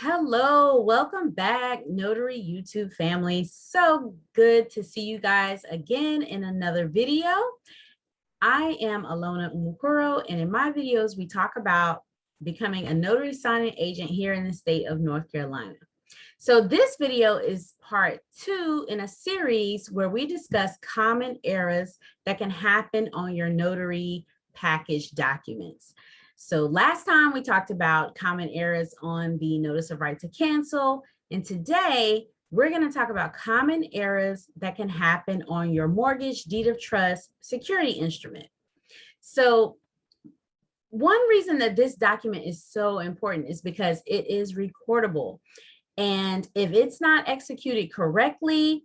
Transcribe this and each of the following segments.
Hello, welcome back, Notary YouTube family. So good to see you guys again in another video. I am Alona Umukuro, and in my videos, we talk about becoming a notary signing agent here in the state of North Carolina. So this video is part 2 in a series where we discuss common errors that can happen on your notary package documents. So last time we talked about common errors on the notice of right to cancel, and today we're going to talk about common errors that can happen on your mortgage deed of trust security instrument. So one reason that this document is so important is because it is recordable. And if it's not executed correctly,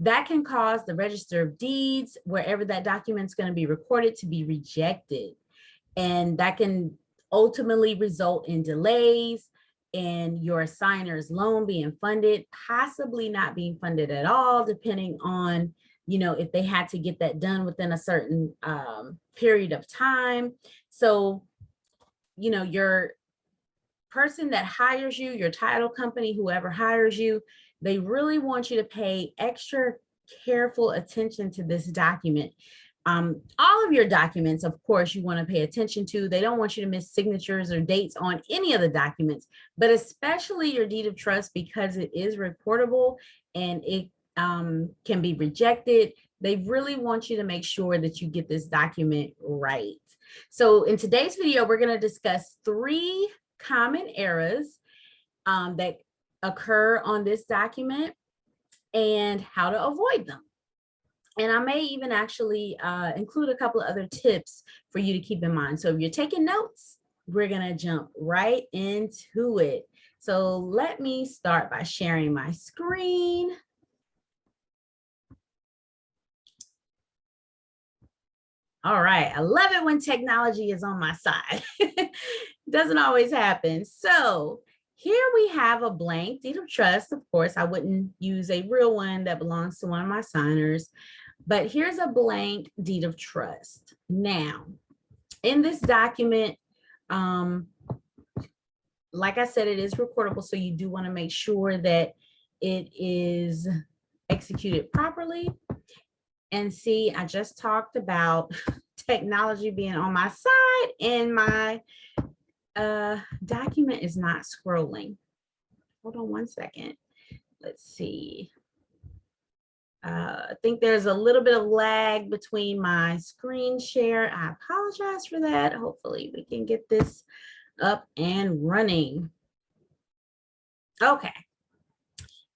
that can cause the Register of Deeds, wherever that document's going to be recorded, to be rejected. And that can ultimately result in delays in your signer's loan being funded, possibly not being funded at all, depending on, if they had to get that done within a certain period of time. So, your person that hires you, your title company, whoever hires you, they really want you to pay extra careful attention to this document. All of your documents, of course, you want to pay attention to. They don't want you to miss signatures or dates on any of the documents, but especially your deed of trust, because it is reportable and it can be rejected. They really want you to make sure that you get this document right. So in today's video, we're going to discuss 3 common errors that occur on this document and how to avoid them. And I may even actually include a couple of other tips for you to keep in mind. So if you're taking notes, we're going to jump right into it. So let me start by sharing my screen. All right, I love it when technology is on my side. Doesn't always happen. So here we have a blank deed of trust. Of course, I wouldn't use a real one that belongs to one of my signers, but here's a blank deed of trust. Now, in this document, like I said, it is recordable, so you do want to make sure that it is executed properly. And see, I just talked about technology being on my side, and my document is not scrolling. Hold on one second. Let's see. I think there's a little bit of lag between my screen share. I apologize for that. Hopefully we can get this up and running. Okay.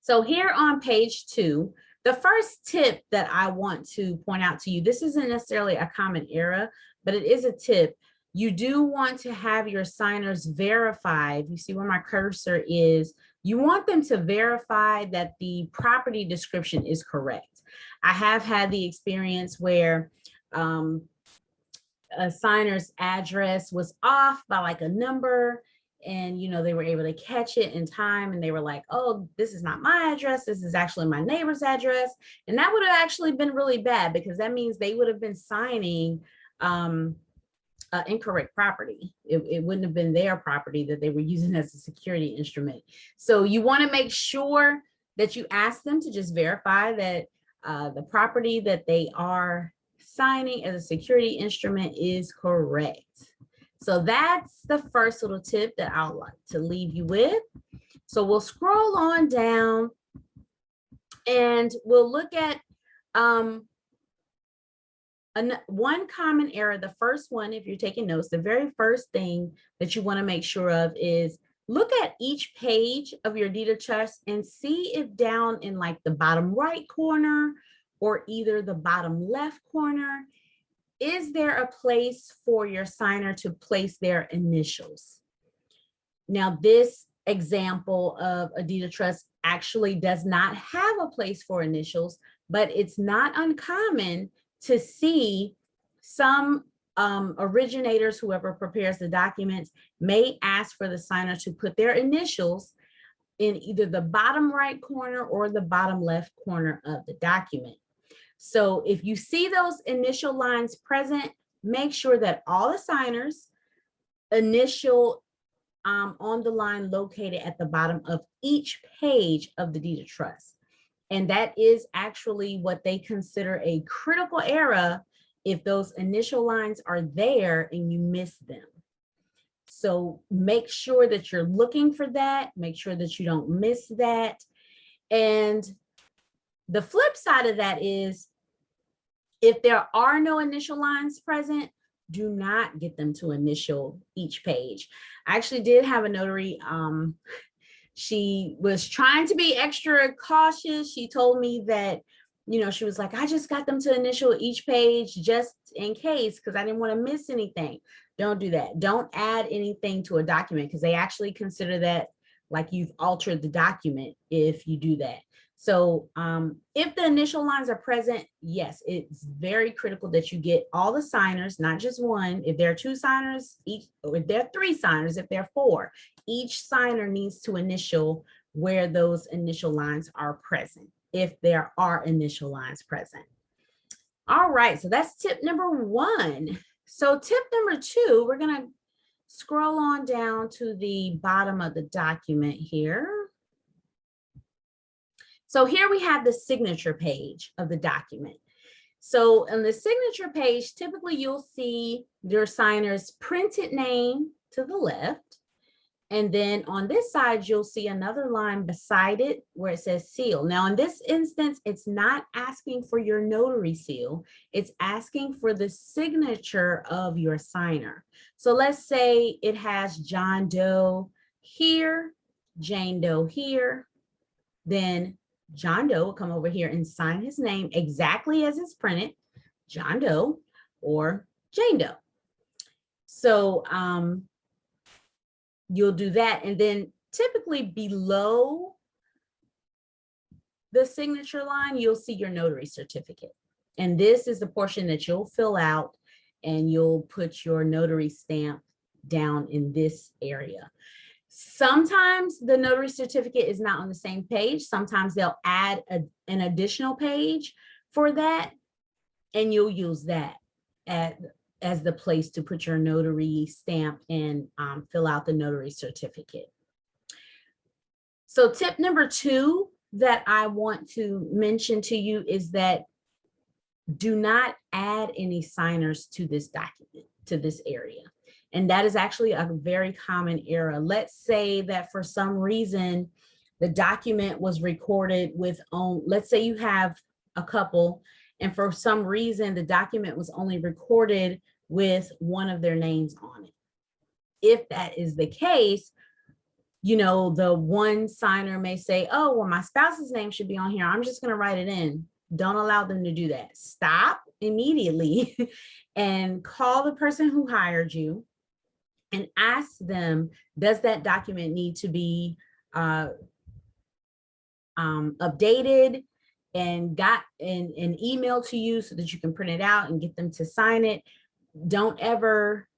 So here on page 2, the first tip that I want to point out to you, this isn't necessarily a common error, but it is a tip. You do want to have your signers verified. You see where my cursor is. You want them to verify that the property description is correct. I have had the experience where a signer's address was off by like a number, and they were able to catch it in time, and they were like, oh, this is not my address, this is actually my neighbor's address. And that would have actually been really bad, because that means they would have been signing incorrect property. It wouldn't have been their property that they were using as a security instrument. So you want to make sure that you ask them to just verify that the property that they are signing as a security instrument is correct. So that's the first little tip that I'd like to leave you with. So we'll scroll on down and we'll look at one common error. The first one, if you're taking notes, the very first thing that you want to make sure of is look at each page of your deed of trust and see if down in like the bottom right corner or either the bottom left corner, is there a place for your signer to place their initials? Now, this example of a deed of trust actually does not have a place for initials, but it's not uncommon to see some originators, whoever prepares the documents, may ask for the signer to put their initials in either the bottom right corner or the bottom left corner of the document. So if you see those initial lines present, make sure that all the signers initial on the line located at the bottom of each page of the deed of trust. And that is actually what they consider a critical error if those initial lines are there and you miss them. So make sure that you're looking for that. Make sure that you don't miss that. And the flip side of that is if there are no initial lines present, do not get them to initial each page. I actually did have a notary. She was trying to be extra cautious. She told me that, she was like, I just got them to initial each page just in case, because I didn't want to miss anything. Don't do that. Don't add anything to a document, because they actually consider that like you've altered the document if you do that. So if the initial lines are present, yes, it's very critical that you get all the signers, not just one. If there are 2 signers, each, or if there are 3 signers, if there are 4, each signer needs to initial where those initial lines are present, if there are initial lines present. All right, so that's tip number 1. So tip number 2, we're going to scroll on down to the bottom of the document here. So here we have the signature page of the document. So on the signature page, typically you'll see your signer's printed name to the left. And then on this side, you'll see another line beside it where it says seal. Now, in this instance, it's not asking for your notary seal. It's asking for the signature of your signer. So let's say it has John Doe here, Jane Doe here, then John Doe will come over here and sign his name exactly as it's printed, John Doe or Jane Doe. So you'll do that. And then typically below the signature line, you'll see your notary certificate. And this is the portion that you'll fill out and you'll put your notary stamp down in this area. Sometimes the notary certificate is not on the same page. Sometimes they'll add an additional page for that, and you'll use that as the place to put your notary stamp and fill out the notary certificate. So tip number 2 that I want to mention to you is that do not add any signers to this document, to this area. And that is actually a very common error. Let's say that for some reason, the document was recorded with, let's say you have a couple, and for some reason, the document was only recorded with one of their names on it. If that is the case, the one signer may say, oh, well, my spouse's name should be on here. I'm just going to write it in. Don't allow them to do that. Stop immediately and call the person who hired you and ask them, does that document need to be updated and got an email to you so that you can print it out and get them to sign it? Don't ever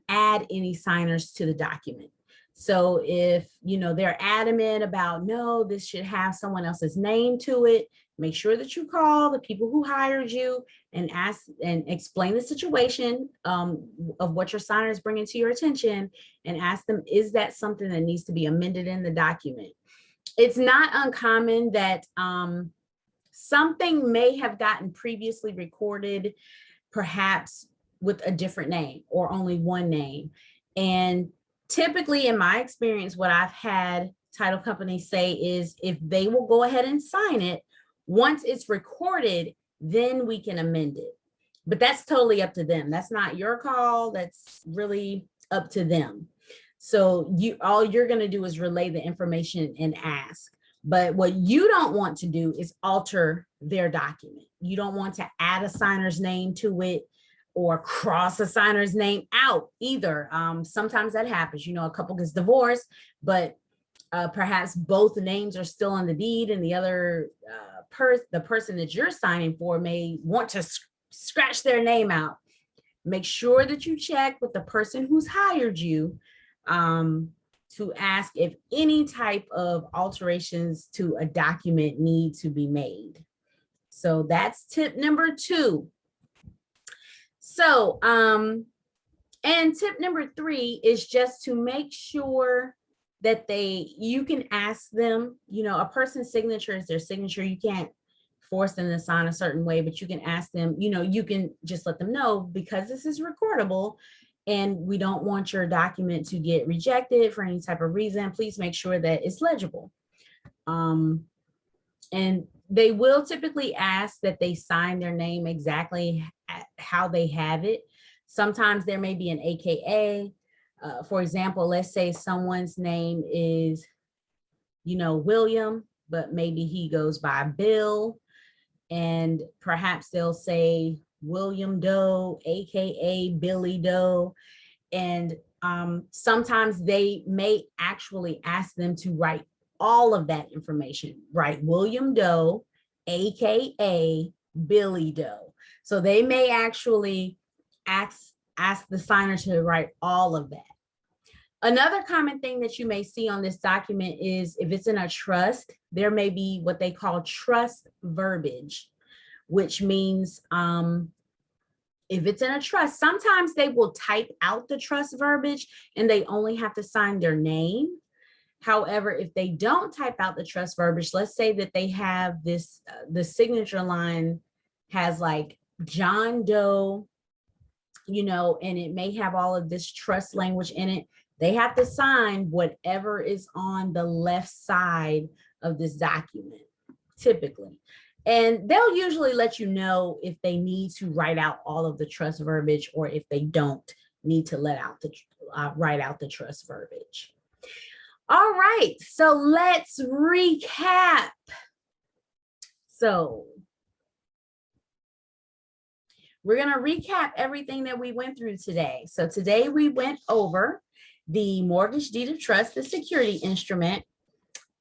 add any signers to the document. So if they're adamant about, no, this should have someone else's name to it, make sure that you call the people who hired you and ask and explain the situation of what your signer is bringing to your attention, and ask them, is that something that needs to be amended in the document? It's not uncommon that something may have gotten previously recorded, perhaps with a different name or only one name. And typically, in my experience, what I've had title companies say is if they will go ahead and sign it, once it's recorded, then we can amend it. But that's totally up to them. That's not your call. That's really up to them. So all you're going to do is relay the information and ask. But what you don't want to do is alter their document. You don't want to add a signer's name to it or cross a signer's name out either. Sometimes that happens. A couple gets divorced, but perhaps both names are still on the deed, and the other the person that you're signing for may want to scratch their name out. Make sure that you check with the person who's hired you to ask if any type of alterations to a document need to be made. So that's tip number 2. So And tip number 3 is just to make sure that you can ask them, a person's signature is their signature. You can't force them to sign a certain way, but you can ask them, you can just let them know, because this is recordable and we don't want your document to get rejected for any type of reason. Please make sure that it's legible. And they will typically ask that they sign their name exactly how they have it. Sometimes there may be an AKA. For example, let's say someone's name is, William, but maybe he goes by Bill, and perhaps they'll say William Doe, AKA Billy Doe. And sometimes they may actually ask them to write all of that information, right? William Doe, AKA Billy Doe. So they may actually ask the signer to write all of that. Another common thing that you may see on this document is if it's in a trust, there may be what they call trust verbiage, which means if it's in a trust, sometimes they will type out the trust verbiage and they only have to sign their name. However, if they don't type out the trust verbiage, let's say that they have this, the signature line has like John Doe, and it may have all of this trust language in it. They have to sign whatever is on the left side of this document, typically. And they'll usually let you know if they need to write out all of the trust verbiage or if they don't need to write out the trust verbiage. All right, so let's recap. So we're going to recap everything that we went through today. So today we went over the mortgage deed of trust, the security instrument,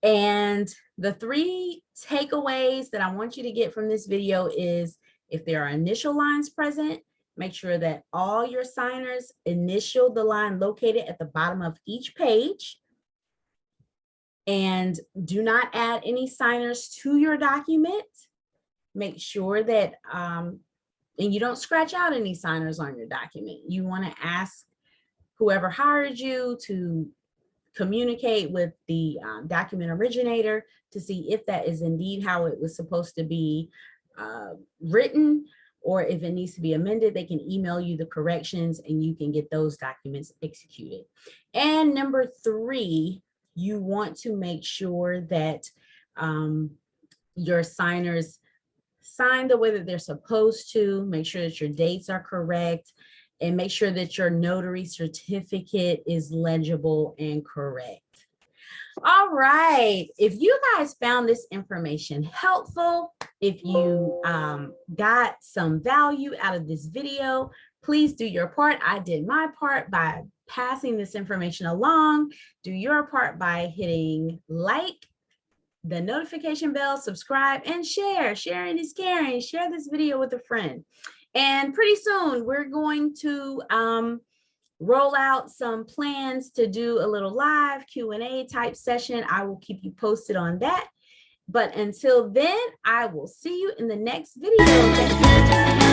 and the 3 takeaways that I want you to get from this video is if there are initial lines present, make sure that all your signers initial the line located at the bottom of each page. And do not add any signers to your document. Make sure that, and you don't scratch out any signers on your document. You want to ask whoever hired you to communicate with the document originator to see if that is indeed how it was supposed to be written, or if it needs to be amended, they can email you the corrections and you can get those documents executed. And number 3, you want to make sure that your signers sign the way that they're supposed to, make sure that your dates are correct, and make sure that your notary certificate is legible and correct. All right, if you guys found this information helpful, if you got some value out of this video, please do your part. I did my part by passing this information along. Do your part by hitting like, the notification bell, subscribe, and share. Sharing is caring. Share this video with a friend. And pretty soon we're going to roll out some plans to do a little live Q&A type session. I will keep you posted on that. But until then, I will see you in the next video. Thank you.